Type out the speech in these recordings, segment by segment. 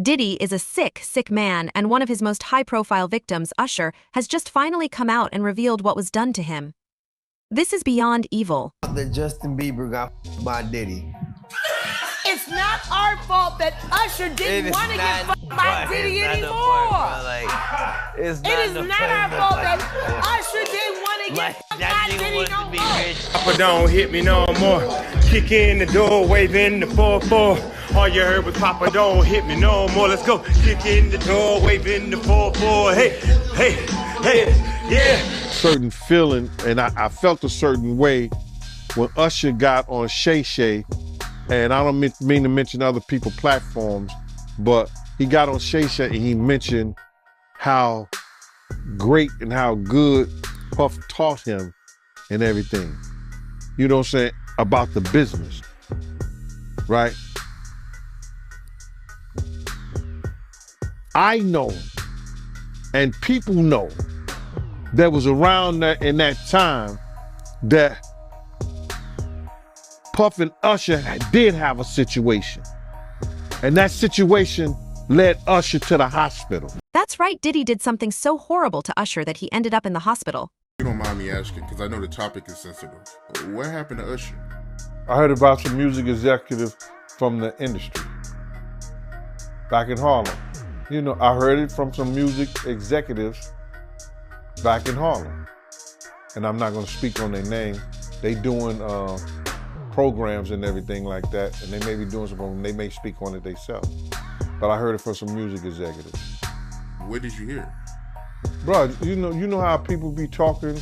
Diddy is a sick, sick man, and one of his most high-profile victims, Usher, has just finally come out and revealed what was done to him. This is beyond evil. That Justin Bieber got by Diddy. It's not our fault that Usher didn't want to get fucked by Diddy anymore. It is not our fault that Usher didn't want to get fucked by Diddy no more. Papa don't hit me no more. Kick in the door, waving the 4-4. All you heard was Papa don't hit me no more. Let's go. Kick in the door, waving the 4-4. Hey, hey, hey, yeah. Certain feeling, and I felt a certain way when Usher got on Shay Shay, and I don't mean to mention other people's platforms, but he got on Shay Shay and he mentioned how great and how good Puff taught him and everything. You know what I'm saying? About the business, right? I know, and people know, that was around that in that time that Puff and Usher did have a situation. And that situation led Usher to the hospital. That's right, Diddy did something so horrible to Usher that he ended up in the hospital. You don't mind me asking, because I know the topic is sensitive. What happened to Usher? I heard about some music executive from the industry back in Harlem. You know, I heard it from some music executives back in Harlem. And I'm not gonna speak on their name. They doing programs and everything like that, and they may be doing something, they may speak on it themselves. But I heard it from some music executives. Where did you hear? Bro, you know how people be talking,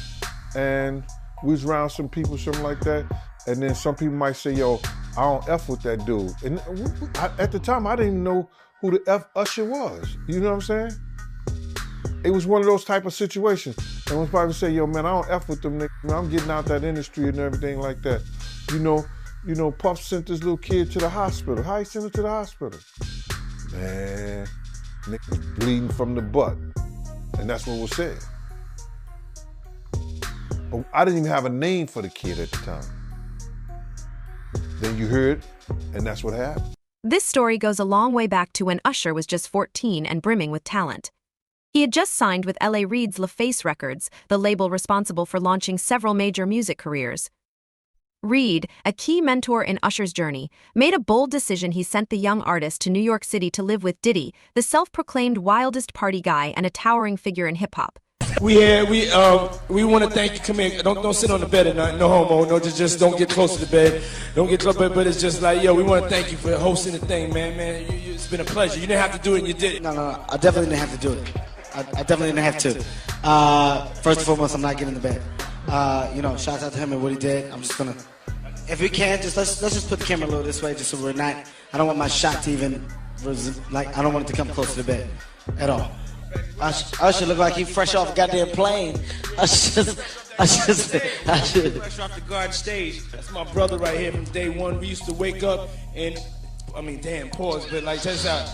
and we was around some people, something like that, and then some people might say, yo, I don't F with that dude. And at the time, I didn't even know who the F Usher was. You know what I'm saying? It was one of those type of situations. And when probably say, yo, man, I don't F with them niggas. Man, I'm getting out that industry and everything like that. You know, Puff sent this little kid to the hospital. How he sent him to the hospital? Man, niggas bleeding from the butt. And that's what was said. But I didn't even have a name for the kid at the time. Then you heard it, and that's what happened. This story goes a long way back to when Usher was just 14 and brimming with talent. He had just signed with L.A. Reid's LaFace Records, the label responsible for launching several major music careers. Reid, a key mentor in Usher's journey, made a bold decision. He sent the young artist to New York City to live with Diddy, the self-proclaimed wildest party guy and a towering figure in hip-hop. We want to thank you. Come here. Don't sit on the bed at night. No homo. No, just don't get close to the bed. Don't get close. But it's just like, yo, we want to thank you for hosting the thing, man. It's been a pleasure. You didn't have to do it, and you did it. No. I definitely didn't have to do it. I definitely didn't have to. First and foremost, I'm not getting in the bed. Shout out to him and what he did. I'm just gonna, if we can, let's just put the camera a little this way, just so we're not. I don't want my shot to even, I don't want it to come close to the bed at all. Usher look like he fresh off a goddamn plane. Usher. Fresh off the garden stage. That's my brother right here from day one. We used to wake up and, pause, but like, check this out.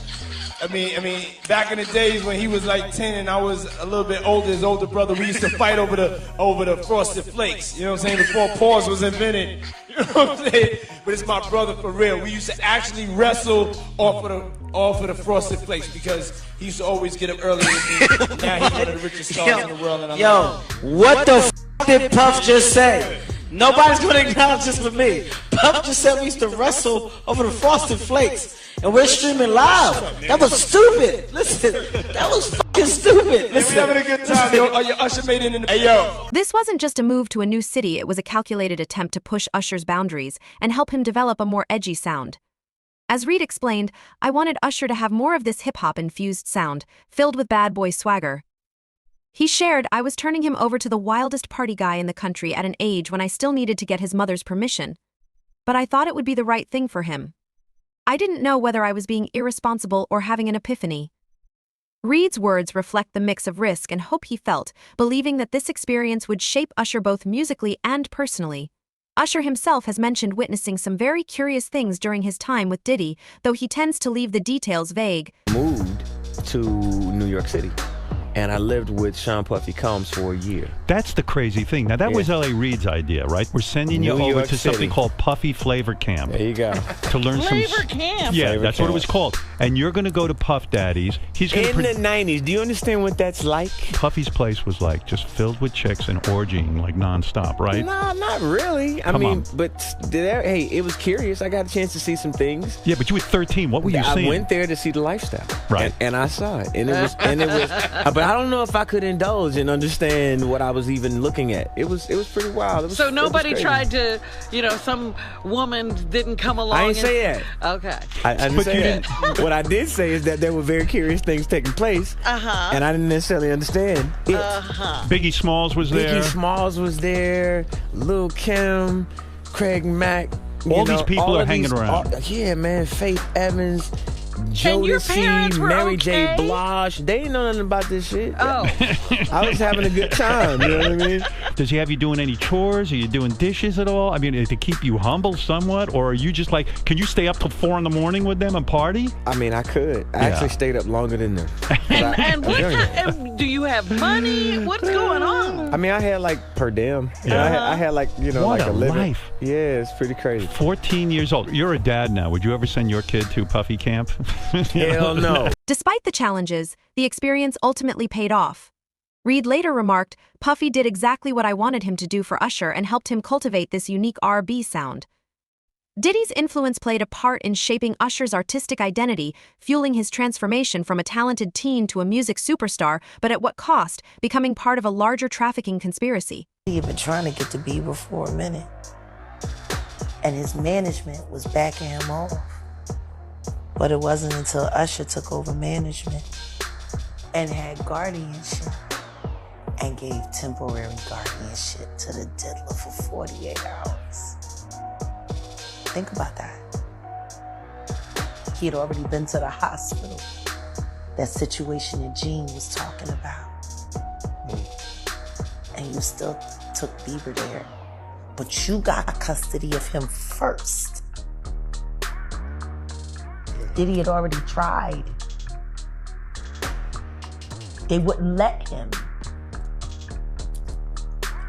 Back in the days when he was like 10 and I was a little bit older, his older brother, we used to fight over the Frosted Flakes. You know what I'm saying? Before pause was invented. You know what I'm saying? But it's my brother for real. We used to actually wrestle off of the Frosted Flakes because he used to always get up early with me. Now he's one of the richest stars in the world. And what the f did Puff just say? Nobody's gonna acknowledge this but me. Puff just said we used to wrestle over the Frosted Flakes. And we're streaming live. That was stupid. Listen, that was fucking stupid. Listen. We're having a good time, yo. Usher made it in the... Hey, yo. This wasn't just a move to a new city. It was a calculated attempt to push Usher's boundaries and help him develop a more edgy sound. As Reid explained, I wanted Usher to have more of this hip-hop-infused sound, filled with bad boy swagger. He shared, I was turning him over to the wildest party guy in the country at an age when I still needed to get his mother's permission. But I thought it would be the right thing for him. I didn't know whether I was being irresponsible or having an epiphany. Reid's words reflect the mix of risk and hope he felt, believing that this experience would shape Usher both musically and personally. Usher himself has mentioned witnessing some very curious things during his time with Diddy, though he tends to leave the details vague. Moved to New York City. and I lived with Sean Puffy Combs for a year. That's the crazy thing. Now, that was L.A. Reid's idea, right? We're sending you New over York to something City. called Puffy Flavor Camp. There you go. To learn Flavor Camp? Yeah, Flavor that's what it Camp. was called. And you're going to go to Puff Daddy's. He's going In the 90s, do you understand what that's like? Puffy's place was like just filled with chicks and orgying like nonstop, right? No, not really. I Come mean, on. but hey, it was curious. I got a chance to see some things. Yeah, but you were 13. What were you I seeing? went there to see the lifestyle, Right. And I saw it, and it was, but I don't know if I could indulge and understand what I was even looking at. It was pretty wild. So nobody it was crazy. tried to, some woman didn't come along. I didn't say and, that. Okay. I didn't But say you that. What I did say is that there were very curious things taking place, and I didn't necessarily understand it. Biggie Smalls was there. Biggie Smalls was there. Lil' Kim, Craig Mack. All these people all are of hanging around. Yeah, man. Faith Evans, And your parents Jodeci, were Mary J. okay? Blige. They didn't know nothing about this shit. Oh. I was having a good time. You know what I mean? Does he have you doing any chores? Are you doing dishes at all? I mean, to keep you humble somewhat? Or are you just like, can you stay up till 4 a.m. with them and party? I mean, I could. I actually stayed up longer than them. And do you have money? What's going on? I mean, I had like per diem. Yeah. I had like, What like a a living. life. Yeah, it's pretty crazy. 14 years old. You're a dad now. Would you ever send your kid to Puffy Camp? Hell no. Despite the challenges, the experience ultimately paid off. Reid later remarked, "Puffy did exactly what I wanted him to do for Usher and helped him cultivate this unique R&B sound." Diddy's influence played a part in shaping Usher's artistic identity, fueling his transformation from a talented teen to a music superstar, but at what cost, becoming part of a larger trafficking conspiracy. He had been trying to get to Bieber for a minute, and his management was backing him off. But it wasn't until Usher took over management and had guardianship and gave temporary guardianship to the diddler for 48 hours. Think about that. He had already been to the hospital. That situation that Gene was talking about. And you still took Bieber there. But you got custody of him first. Diddy had already tried. They wouldn't let him.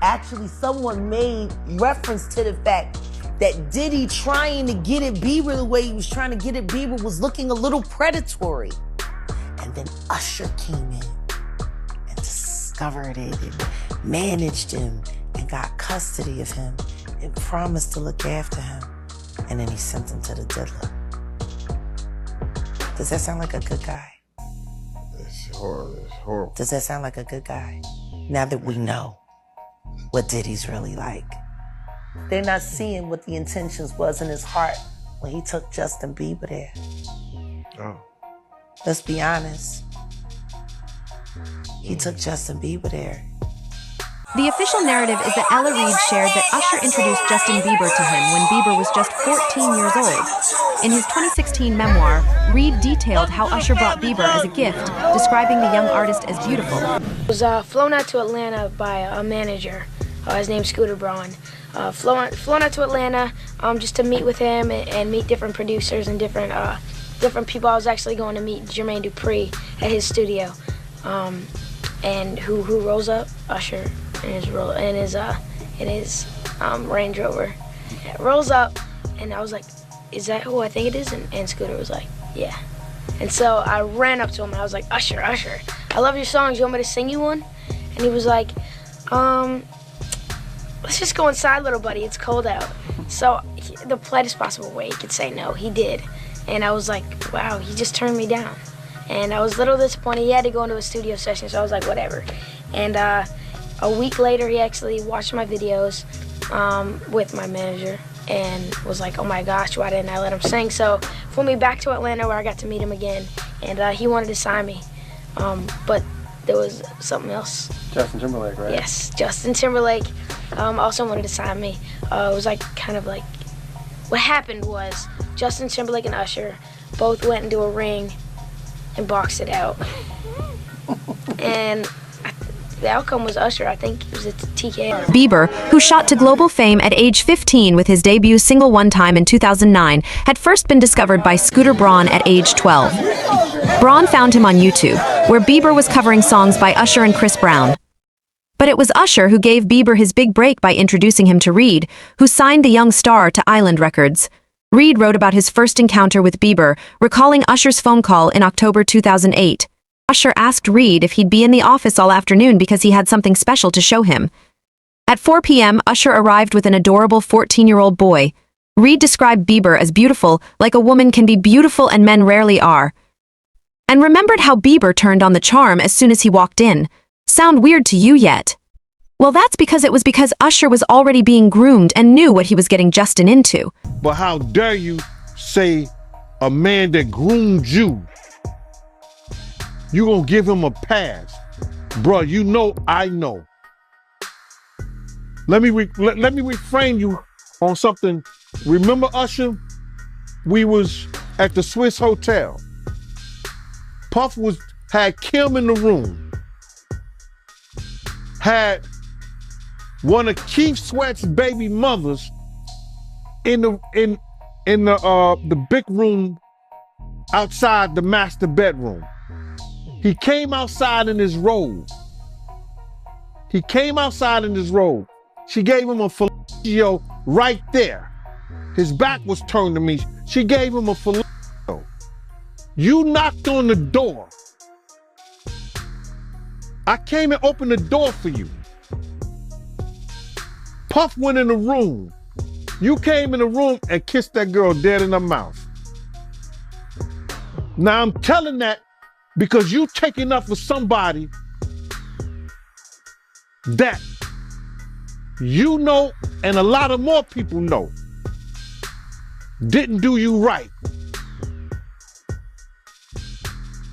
Actually, someone made reference to the fact that Diddy trying to get at Bieber the way he was trying to get at Bieber was looking a little predatory. And then Usher came in and discovered it and managed him and got custody of him and promised to look after him. And then he sent him to the diddler. Does that sound like a good guy? It's horrible. It's horrible. Does that sound like a good guy? Now that we know what Diddy's really like. They're not seeing what the intentions was in his heart when he took Justin Bieber there. Oh. Let's be honest. He took Justin Bieber there. The official narrative is that Ella Reid shared that Usher introduced Justin Bieber to him when Bieber was just 14 years old. In his 2016 memoir, Reid detailed how Usher brought Bieber as a gift, describing the young artist as beautiful. I was flown out to Atlanta by a manager. His name's Scooter Braun. Flown out to Atlanta just to meet with him and meet different producers and different people. I was actually going to meet Jermaine Dupri at his studio. And who rolls up? Usher in his Range Rover. It rolls up, and I was like, "Is that who I think it is?" And Scooter was like, "Yeah." And so I ran up to him and I was like, "Usher, I love your songs. You want me to sing you one?" And he was like, "Let's just go inside, little buddy. It's cold out." So the politest possible way he could say no, he did. And I was like, wow, he just turned me down. And I was a little disappointed. He had to go into a studio session, so I was like, whatever. And a week later, he actually watched my videos with my manager and was like, oh my gosh, why didn't I let him sing? So flew me back to Atlanta where I got to meet him again. And he wanted to sign me. But there was something else. Justin Timberlake, right? Yes, Justin Timberlake also wanted to sign me. It was like kind of like, what happened was Justin Timberlake and Usher both went into a ring and boxed it out. And the outcome was Usher. I think it was a TKO. Bieber, who shot to global fame at age 15 with his debut single One Time in 2009, had first been discovered by Scooter Braun at age 12. Braun found him on YouTube, where Bieber was covering songs by Usher and Chris Brown. But it was Usher who gave Bieber his big break by introducing him to Reed, who signed the young star to Island Records. Reed wrote about his first encounter with Bieber, recalling Usher's phone call in October 2008. Usher asked Reed if he'd be in the office all afternoon because he had something special to show him. At 4 p.m., Usher arrived with an adorable 14-year-old boy. Reed described Bieber as beautiful, like a woman can be beautiful and men rarely are, and remembered how Bieber turned on the charm as soon as he walked in. Sound weird to you yet? Well, that's because Usher was already being groomed and knew what he was getting Justin into. But how dare you say a man that groomed you, you gonna give him a pass? Bruh, you know I know. Let me reframe you on something. Remember Usher? We was at the Swiss Hotel. Puff had Kim in the room. Had one of Keith Sweat's baby mothers in the big room outside the master bedroom. He came outside in his robe. She gave him a fellatio right there. His back was turned to me. She gave him a fellatio. You knocked on the door. I came and opened the door for you. Puff went in the room. You came in the room and kissed that girl dead in her mouth. Now I'm telling that because you taking up for somebody that you know and a lot of more people know didn't do you right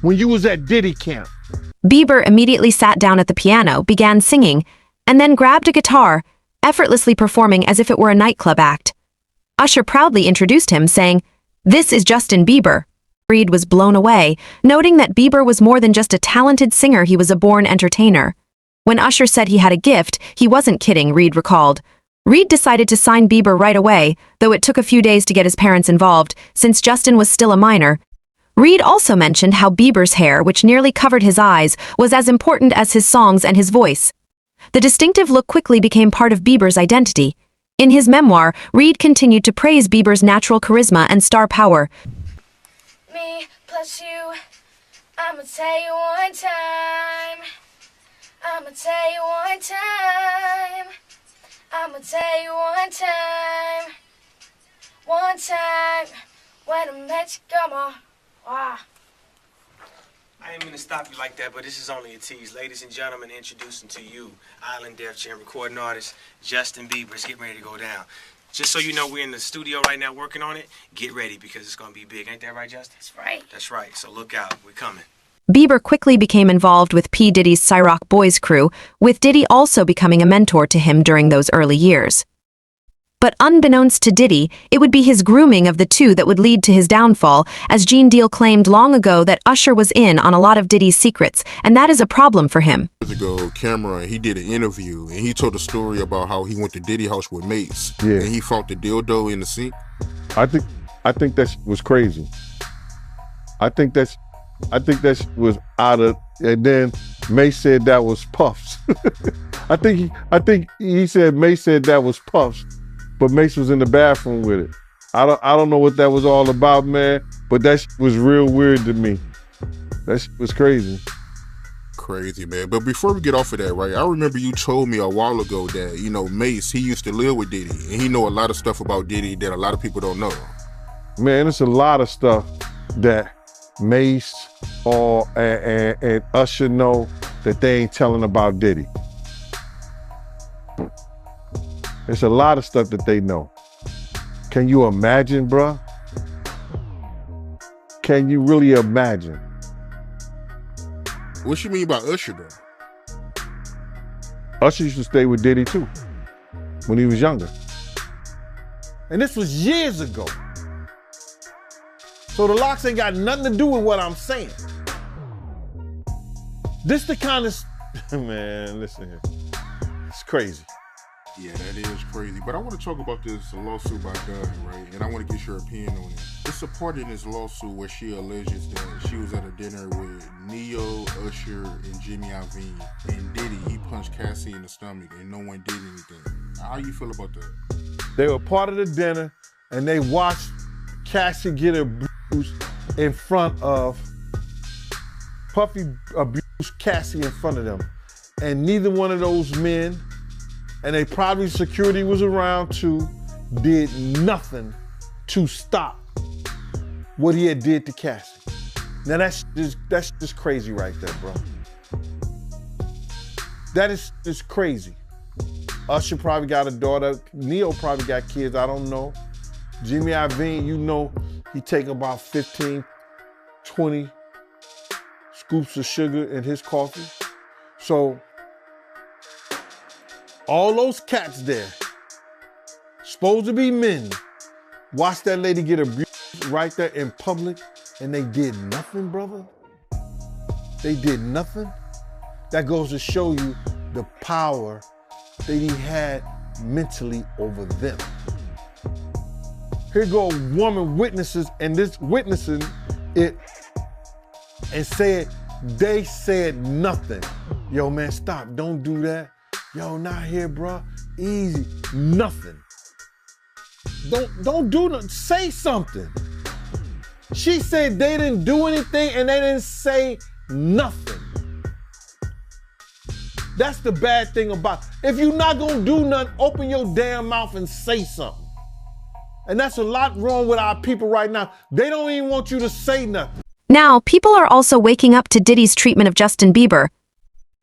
when you was at Diddy camp. Bieber immediately sat down at the piano, began singing, and then grabbed a guitar, effortlessly performing as if it were a nightclub act. Usher proudly introduced him, saying, "This is Justin Bieber." Reed was blown away, noting that Bieber was more than just a talented singer, he was a born entertainer. When Usher said he had a gift, he wasn't kidding, Reed recalled. Reed decided to sign Bieber right away, though it took a few days to get his parents involved, since Justin was still a minor. Reed also mentioned how Bieber's hair, which nearly covered his eyes, was as important as his songs and his voice. The distinctive look quickly became part of Bieber's identity. In his memoir, Reed continued to praise Bieber's natural charisma and star power. Me plus you, I'ma tell you one time. I'ma tell you one time. I'ma tell you one time. One time when I met you, come on. Wow. I ain't mean to stop you like that, but this is only a tease. Ladies and gentlemen, introducing to you, Island Def Jam recording artist, Justin Bieber. It's getting ready to go down. Just so you know, we're in the studio right now working on it. Get ready, because it's going to be big. Ain't that right, Justin? That's right. That's right. So look out. We're coming. Bieber quickly became involved with P. Diddy's Cyrock Boys crew, with Diddy also becoming a mentor to him during those early years. But unbeknownst to Diddy, it would be his grooming of the two that would lead to his downfall, as Gene Deal claimed long ago that Usher was in on a lot of Diddy's secrets, and that is a problem for him. Years ago, Cameron, he did an interview, and he told a story about how he went to Diddy house with mates, and he fought the dildo in the sink. I think that was crazy. I think that was out of, and then Mace said that was Puffs. I think he said Mace said that was Puffs, but Mace was in the bathroom with it. I don't know what that was all about, man, but that was real weird to me. That was crazy. Crazy, man. But before we get off of that, right, I remember you told me a while ago that, you know, Mace, he used to live with Diddy, and he know a lot of stuff about Diddy that a lot of people don't know. Man, it's a lot of stuff that Mace and Usher know that they ain't telling about Diddy. There's a lot of stuff that they know. Can you imagine, bruh? Can you really imagine? What you mean by Usher, though? Usher used to stay with Diddy, too, when he was younger. And this was years ago. So the locks ain't got nothing to do with what I'm saying. This the kind of, man, listen here. It's crazy. Yeah, that is crazy. But I want to talk about this lawsuit by Dunn, right? And I want to get your opinion on it. It's a part in this lawsuit where she alleges that she was at a dinner with Neo, Usher, and Jimmy Iovine. And Diddy, he punched Cassie in the stomach and no one did anything. How you feel about that? They were part of the dinner and they watched Cassie get abused in front of Puffy abused Cassie in front of them. And neither one of those men, and they probably security was around too, did nothing to stop what he had did to Cassie. Now that's just crazy right there, bro. That is just crazy. Usher probably got a daughter. Neo probably got kids, I don't know. Jimmy Iovine, you know, he take about 15, 20 scoops of sugar in his coffee. So, all those cats there, supposed to be men, watch that lady get abused right there in public, and they did nothing, brother. They did nothing. That goes to show you the power that he had mentally over them. Here go a woman witnesses, and this witnessing it, and said, they said nothing. Yo, man, stop, don't do that. Yo, not here, bro. Easy, nothing. Don't do nothing, say something. She said they didn't do anything and they didn't say nothing. That's the bad thing about it. If you're not gonna do nothing, open your damn mouth and say something. And that's a lot wrong with our people right now. They don't even want you to say nothing. Now, people are also waking up to Diddy's treatment of Justin Bieber.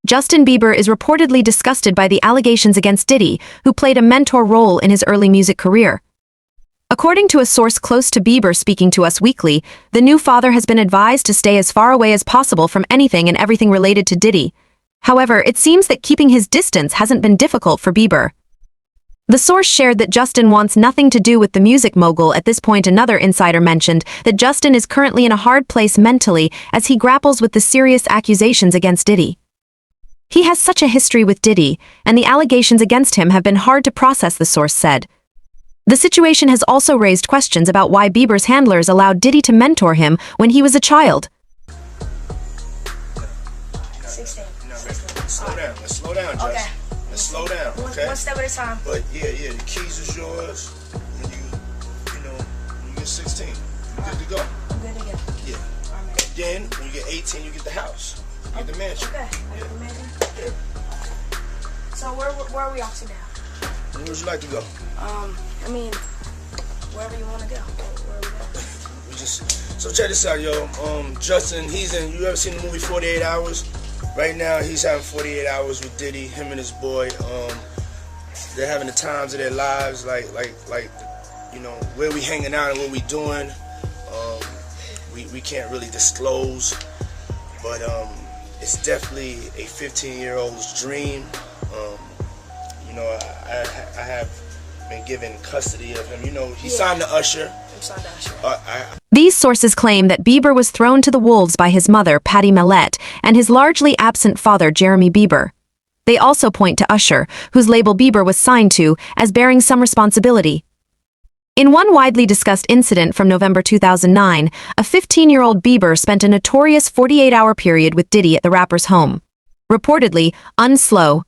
Justin Bieber is reportedly disgusted by the allegations against Diddy, who played a mentor role in his early music career. According to a source close to Bieber speaking to Us Weekly, the new father has been advised to stay as far away as possible from anything and everything related to Diddy. However, it seems that keeping his distance hasn't been difficult for Bieber. The source shared that Justin wants nothing to do with the music mogul. At this point, another insider mentioned that Justin is currently in a hard place mentally as he grapples with the serious accusations against Diddy. He has such a history with Diddy, and the allegations against him have been hard to process, the source said. The situation has also raised questions about why Bieber's handlers allowed Diddy to mentor him when he was a child. 16. Slow down. Let's slow down, Justin. Okay. Let's slow down, okay? One step at a time. But yeah, the keys is yours. When you get 16, you're good to go. I'm good to go. Yeah. Right. And then when you get 18, you get the house. You get the mansion. Okay. I get the mansion. Yeah. So where are we off to now? Where would you like to go? I mean, wherever you want to go. Where are we going? So check this out, yo. Justin, you ever seen the movie 48 Hours? Right now, he's having 48 hours with Diddy, him and his boy. They're having the times of their lives, like where we hanging out and what we doing. We can't really disclose, but it's definitely a 15-year-old's dream. I have been given custody of him. He signed to Usher. These sources claim that Bieber was thrown to the wolves by his mother, Patty Millette, and his largely absent father, Jeremy Bieber. They also point to Usher, whose label Bieber was signed to, as bearing some responsibility. In one widely discussed incident from November 2009, a 15-year-old Bieber spent a notorious 48-hour period with Diddy at the rapper's home. Reportedly, Unslow,